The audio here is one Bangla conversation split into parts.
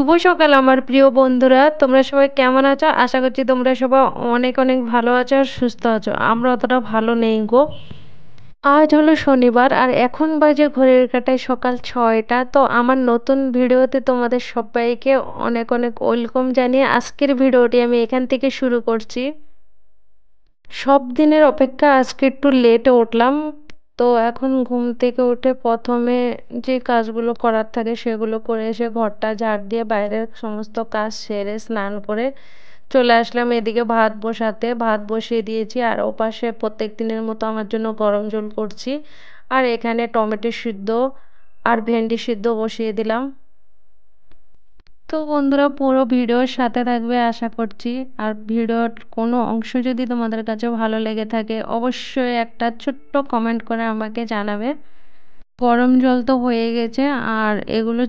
শুভ সকাল আমার প্রিয় বন্ধুরা, তোমরা সবাই কেমন আছো? আশা করছি তোমরা সবাই অনেক অনেক ভালো আছো আর সুস্থ আছো। আমরা অতটা ভালো নেই গো। আজ হলো শনিবার আর এখন বাজে ঘড়ির কাঁটায় সকাল 6টা। তো আমার নতুন ভিডিওতে তোমাদের সবাইকে অনেক অনেক ওয়েলকাম জানিয়ে আজকের ভিডিওটি আমি এখান থেকে শুরু করছি। সব দিনের অপেক্ষা আজকে একটু লেটে উঠলাম। তো এখন ঘুম থেকে উঠে প্রথমে যে কাজগুলো করার থাকে সেগুলো করে এসে ঘরটা ঝাড় দিয়ে বাইরের সমস্ত কাজ সেরে স্নান করে চলে আসলাম এদিকে ভাত বসিয়ে দিয়েছি। আর ওপাশে প্রত্যেক দিনের মতো আমার জন্য গরম জল করছি। আর এখানে টমেটো সিদ্ধ আর ভেন্ডি সিদ্ধ বসিয়ে দিলাম। তো বন্ধুরা পুরো ভিডিওর সাথে থাকবে আশা করছি। আর ভিডিওর কোনো অংশ যদি তোমাদের কাছে ভালো লেগে থাকে অবশ্যই একটা ছোট্ট কমেন্ট করে আমাকে জানাবে। গরম জল তো হয়ে গেছে আর এগুলো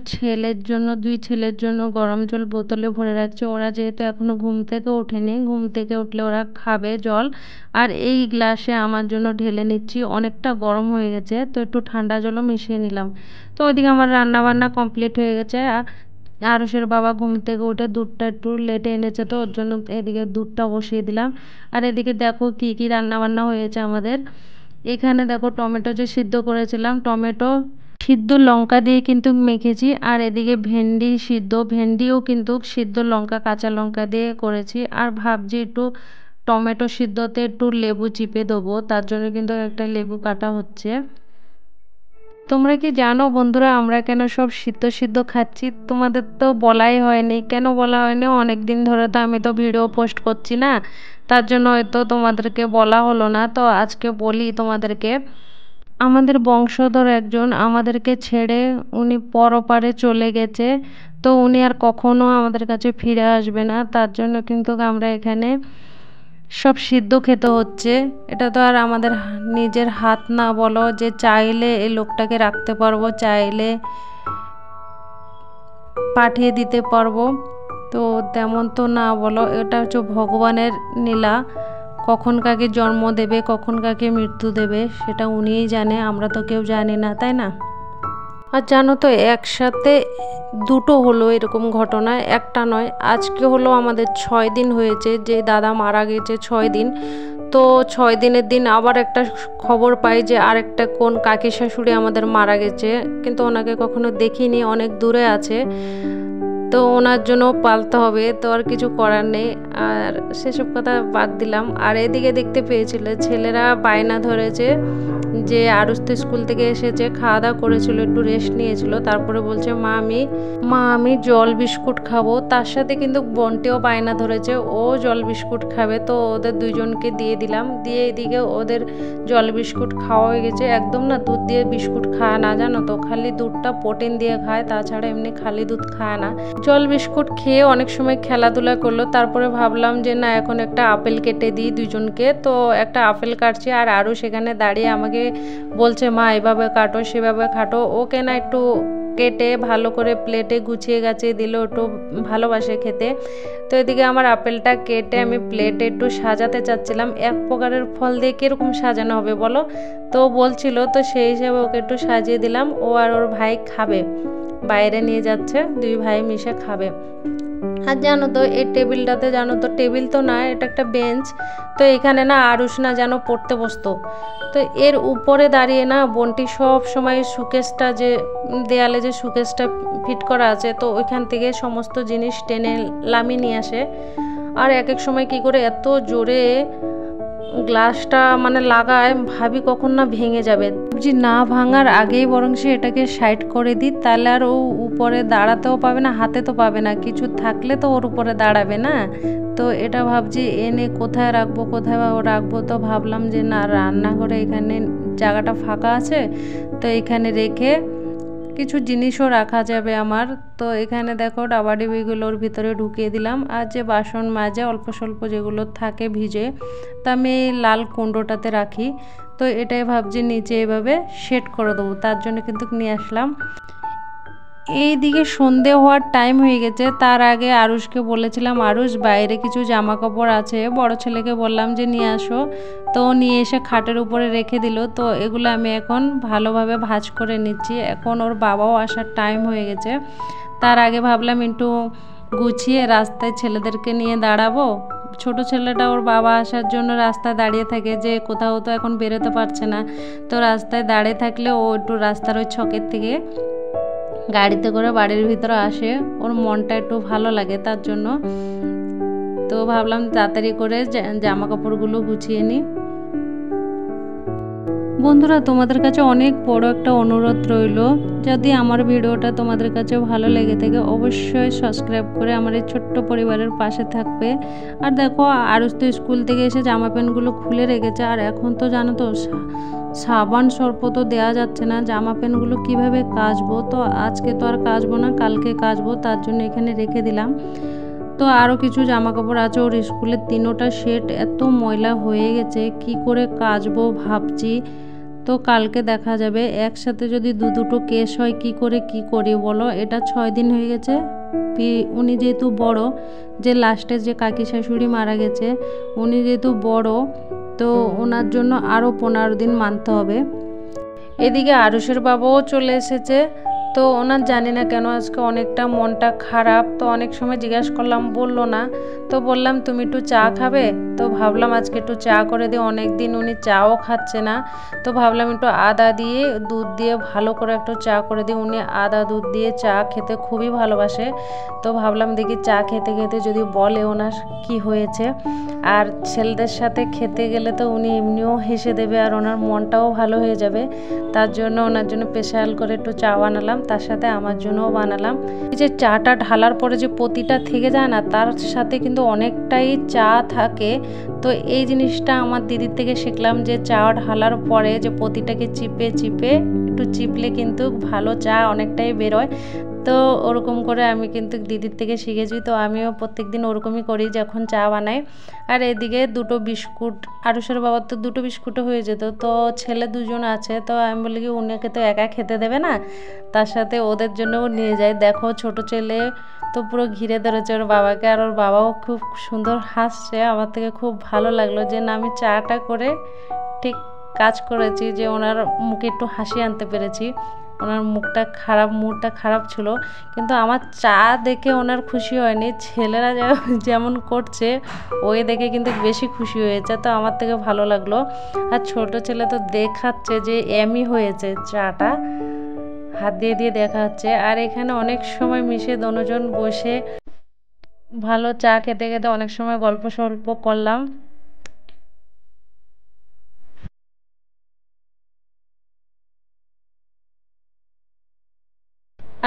দুই ছেলের জন্য গরম জল বোতলে ভরে রাখছে। ওরা যেহেতু এখনো ঘুম থেকে ওঠেনি, ঘুম থেকে উঠলে ওরা খাবে জল। আর এই গ্লাসে আমার জন্য ঢেলে নিচ্ছি, অনেকটা গরম হয়ে গেছে তো একটু ঠান্ডা জলও মিশিয়ে নিলাম। তো ওইদিকে আমার রান্না বান্না কমপ্লিট হয়ে গেছে। আর আরুষের বাবা ঘুম থেকে উঠে দুধটা একটু লেটে এনেছে, তো ওর জন্য এদিকে দুধটা বসিয়ে দিলাম। আর এদিকে দেখো কি কি রান্না বান্না হয়েছে আমাদের। এখানে দেখো টমেটো যে সিদ্ধ করেছিলাম, টমেটো সিদ্ধ লঙ্কা দিয়ে কিন্তু মেখেছি। আর এদিকে ভেন্ডি সিদ্ধ, ভেন্ডিও কিন্তু সিদ্ধ লঙ্কা কাঁচা লঙ্কা দিয়ে করেছি। আর ভাবছি একটু টমেটো সিদ্ধতে একটু লেবু চিপে দেবো, তার জন্য কিন্তু একটা লেবু কাটা হচ্ছে। তোমরা কি জানো বন্ধুরা আমরা কেন সব সিদ্ধ সিদ্ধ খাচ্ছি? তোমাদের তো বলাই হয়নি। কেন বলা হয়নি? অনেক দিন ধরে তো আমি তো ভিডিও পোস্ট করছি না, তার জন্য হয়তো তোমাদেরকে বলা হলো না। তো আজকে বলি তোমাদেরকে। আমাদের বংশধর একজন আমাদেরকে ছেড়ে উনি পরপারে চলে গেছে। তো উনি আর কখনো আমাদের কাছে ফিরে আসবে না, তার জন্য কিন্তু আমরা এখানে সব সিদ্ধ খেতে হচ্ছে। এটা তো আর আমাদের নিজের হাত না, বলো যে চাইলে এই লোকটাকে রাখতে পারবো, চাইলে পাঠিয়ে দিতে পারবো। তো তেমন তো না, বলো। এটা হচ্ছে ভগবানের নীলা, কখন কাকে জন্ম দেবে কখন কাকে মৃত্যু দেবে সেটা উনিই জানে, আমরা তো কেউ জানি না, তাই না? আর জানো তো একসাথে দুটো হলো এরকম ঘটনা, একটা নয়। আজকে হলো আমাদের 6 দিন হয়েছে যে দাদা মারা গেছে, 6 দিন। তো 6 দিনের দিন আবার একটা খবর পাই যে আরেকটা কোন কাকি শাশুড়ি আমাদের মারা গেছে, কিন্তু ওনাকে কখনো দেখিনি, অনেক দূরে আছে। তো ওনার জন্য পালতে হবে, তো আর কিছু করার নেই। আর সেসব কথা বাদ দিলাম। আর এদিকে দেখতে পেয়েছিলে ছেলেরা বায়না ধরেছে যে আরুষ তো স্কুল থেকে এসেছে, খাওয়া দাওয়া করেছিল, একটু রেস্ট নিয়েছিল, তারপরে বলছে মা আমি জল বিস্কুট খাবো। তার সাথে কিন্তু বোনটিও বায়না ধরেছে, ও জল বিস্কুট খাবে। তো ওদের দুইজনকে দিয়ে দিলাম, দিয়ে এদিকে ওদের জল বিস্কুট খাওয়া হয়ে গেছে। একদম না দুধ দিয়ে বিস্কুট খায় না, জানো তো, খালি দুধটা প্রোটিন দিয়ে খায়, তাছাড়া এমনি খালি দুধ খায় না। জল বিস্কুট খেয়ে অনেক সময় খেলাধুলা করলো, তারপরে ভাবলাম যে না এখন একটা আপেল কেটে দিই দুজনকে। তো একটা আপেল কাটছি আর আরও সেখানে দাঁড়িয়ে আমাকে বলছে মা এভাবে কাটো সেভাবে কাটো। ওকে না একটু কেটে ভালো করে প্লেটে গুছিয়ে গাছিয়ে দিল, একটু ভালোবাসে খেতে। তো এদিকে আমার আপেলটা কেটে আমি প্লেটে একটু সাজাতে চাচ্ছিলাম। এক প্রকারের ফল দিয়ে কীরকম সাজানো হবে বলো? তো বলছিল, তো সেই হিসাবে ওকে একটু সাজিয়ে দিলাম। ও আর ওর ভাই খাবে, বাইরে নিয়ে যাচ্ছে, দুই ভাই মিশে খাবে। আর জানো তো এই টেবিলটাতে, জানো তো টেবিল তো না, এটা একটা বেঞ্চ। তো এখানে না আরুষ না যেন পড়তে বসতো। তো এর উপরে দাঁড়িয়ে না বোনটি সব সময় সুকেসটা, যে দেয়ালে যে সুকেসটা ফিট করা আছে, তো ওইখান থেকে সমস্ত জিনিস টেনে লামিয়ে নিয়ে আসে। আর এক এক সময় কি করে এত জোরে গ্লাসটা মানে লাগায়, ভাবি কখন না ভেঙে যাবে। যে না ভাঙার আগেই বরং সে এটাকে সাইড করে দিই, তাহলে আর ও উপরে দাঁড়াতেও পাবে না, হাতে তো পাবে না, কিছু থাকলে তো ওর উপরে দাঁড়াবে না। তো এটা ভাবছি এনে কোথায় রাখবো রাখবো। তো ভাবলাম যে না রান্নাঘরে এখানে জায়গাটা ফাঁকা আছে, তো এখানে রেখে কিছু জিনিসও রাখা যাবে আমার। তো এখানে দেখো ডাবাডিবিগুলোর ভিতরে ঢুকিয়ে দিলাম। আর যে বাসন মাজে অল্প স্বল্প যেগুলো থাকে ভিজে, তা আমি এই লাল কুণ্ডটাতে রাখি। তো এটাই ভাবছি নিচে এভাবে সেট করে দেবো, তার জন্য কিন্তু নিয়ে আসলাম। এইদিকে সন্ধে হওয়ার টাইম হয়ে গেছে, তার আগে আরুষকে বলেছিলাম আরুষ বাইরে কিছু জামা কাপড় আছে, বড় ছেলেকে বললাম যে নিয়ে আসো। তো নিয়ে এসে খাটের উপরে রেখে দিল। তো এগুলো আমি এখন ভালোভাবে ভাঁজ করে নিচ্ছি, এখন ওর বাবাও আসার টাইম হয়ে গেছে, তার আগে ভাবলাম একটু গুছিয়ে রাস্তায় ছেলেদেরকে নিয়ে দাঁড়াবো। ছোট ছেলেটা ওর বাবা আসার জন্য রাস্তায় দাঁড়িয়ে থাকে, যে কোথাও তো এখন বেরোতে পারছে না, তো রাস্তায় দাঁড়িয়ে থাকলে ও একটু রাস্তার ওই ছকের থেকে গাড়িতে করে বাড়ির ভিতরে আসে, ওর মনটা একটু ভালো লাগে তার জন্য। তো ভাবলাম তাড়াতাড়ি করে জামা কাপড়গুলো গুছিয়ে নিই। বন্ধুরা, তোমাদের কাছে অনেক বড় একটা অনুরোধ রইল, যদি আমার ভিডিওটা তোমাদের কাছে ভালো লেগে থাকে অবশ্যই সাবস্ক্রাইব করে আমার এই ছোট্ট পরিবারের পাশে থাকবে। আর দেখো, আরুষ তো স্কুল থেকে এসে জামা প্যান্টগুলো খুলে রেখেছে, আর এখন তো জানো তো সাবান সর্প তো দেওয়া যাচ্ছে না, জামা প্যান্টগুলো কীভাবে কাচবো। তো আজকে তো আর কাচবো না, কালকে কাচবো, তার জন্য এখানে রেখে দিলাম। তো আরও কিছু জামা কাপড় আছে ওর স্কুলের, 3টা সেট এত ময়লা হয়ে গেছে, কি করে কাচবো ভাবছি। তো কালকে দেখা যাবে, একসাথে যদি দুটো কেস হয় কি করে কি করি বলো। এটা 6 দিন হয়ে গেছে। উনি যেহেতু বড়, যে লাস্টে যে কাকি শাশুড়ি মারা গেছে, উনি যেহেতু বড়, তো ওনার জন্য আরও 15 দিন মানতে হবে। এদিকে আরুষের বাবাও চলে এসেছে। তো ওনার জানি না কেন আজকে অনেকটা মনটা খারাপ। তো অনেক সময় জিজ্ঞাসা করলাম, বললো না। তো বললাম তুমি একটু চা খাবে, তো ভাবলাম আজকে একটু চা করে দিই, অনেক দিন উনি চাও খাচ্ছে না। তো ভাবলাম একটু আদা দিয়ে দুধ দিয়ে ভালো করে একটু চা করে দিই, উনি আদা দুধ দিয়ে চা খেতে খুবই ভালোবাসে। তো ভাবলাম দেখি চা খেতে খেতে যদি বলে ওনার কি হয়েছে। আর ছেলেদের সাথে খেতে গেলে তো উনি এমনিও হেসে দেবে, আর ওনার মনটাও ভালো হয়ে যাবে। তার জন্য ওনার জন্য স্পেশাল করে একটু চা বানালাম, তার সাথে আমার জন্যও বানালাম। এই যে চাটা ঢালার পরে যে পতিটা থেকে যায় না, তার সাথে কিন্তু অনেকটাই চা থাকে। তো এই জিনিসটা আমার দিদির থেকে শিখলাম, যে চা ঢালার পরে যে পতিটাকে চিপে চিপে একটু চিপলে কিন্তু ভালো চা অনেকটাই বেরোয়। তো ওরকম করে আমি কিন্তু দিদির থেকে শিখেছি। তো আমিও প্রত্যেকদিন ওরকমই করি যখন চা বানাই। আর এদিকে 2টো বিস্কুট, আরুষের বাবার তো 2টো বিস্কুটও হয়ে যেত, তো ছেলে 2জন আছে। তো আমি বলি কি উনাকে তো একা খেতে দেবে না, তার সাথে ওদের জন্যও নিয়ে যায়। দেখো ছোট ছেলে তো পুরো ঘিরে ধরেছে ওর বাবাকে, আর ওর বাবাও খুব সুন্দর হাসছে। আমার থেকে খুব ভালো লাগলো যে না, আমি চাটা করে ঠিক কাজ করেছি, যে ওনার মুখে একটু হাসি আনতে পেরেছি। ওনার মুডটা খারাপ ছিল, কিন্তু আমার চা দেখে ওনার খুশি হয়নি, ছেলেরা যেমন করছে ওই দেখে কিন্তু বেশি খুশি হয়েছে। তো আমার থেকে ভালো লাগলো। আর ছোট ছেলে তো দেখাচ্ছে যে এমই হয়েছে, চাটা হাত দিয়ে দিয়ে দেখাচ্ছে। আর এখানে অনেক সময় মিশে দুজন বসে ভালো চা খেতে খেতে অনেক সময় গল্প সল্প করলাম।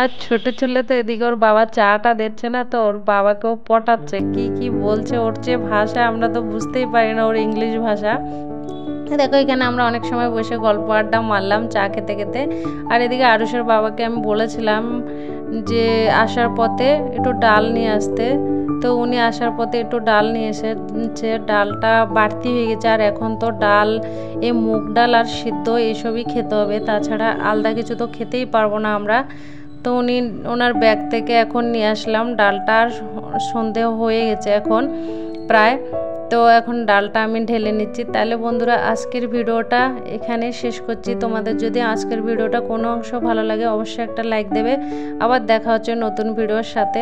আর ছোট ছেলে তো এদিকে ওর বাবা চাটা দিচ্ছে না, তো ওর বাবাকেও পটাচ্ছে, কি কি বলছে, ওর যে ভাষা আমরা তো বুঝতেই পারি না, ওর ইংলিশ ভাষা। দেখো এখানে আমরা অনেক সময় বসে গল্প আড্ডা মারলাম চা খেতে খেতে। আর এদিকে আরুষের বাবাকে আমি বলেছিলাম যে আসার পথে একটু ডাল নিয়ে আসতে, তো উনি আসার পথে একটু ডাল নিয়ে এসেছে। ডালটা বাড়তি হয়ে গেছে, আর এখন তো ডাল, এই মুগ ডাল আর সিদ্ধ এইসবই খেতে হবে, তাছাড়া আলাদা কিছু তো খেতেই পারবো না আমরা। তো ওনার ব্যাগ থেকে এখন নিয়ে আসলাম ডালটা। আর সন্ধে হয়ে গেছে এখন প্রায়, তো এখন ডালটা আমি ঢেলে নিচ্ছি। তাহলে বন্ধুরা আজকের ভিডিওটা এখানে শেষ করছি। তোমাদের যদি আজকের ভিডিওটা কোনো অংশ ভালো লাগে অবশ্যই একটা লাইক দেবে। আবার দেখা হচ্ছে নতুন ভিডিওর সাথে।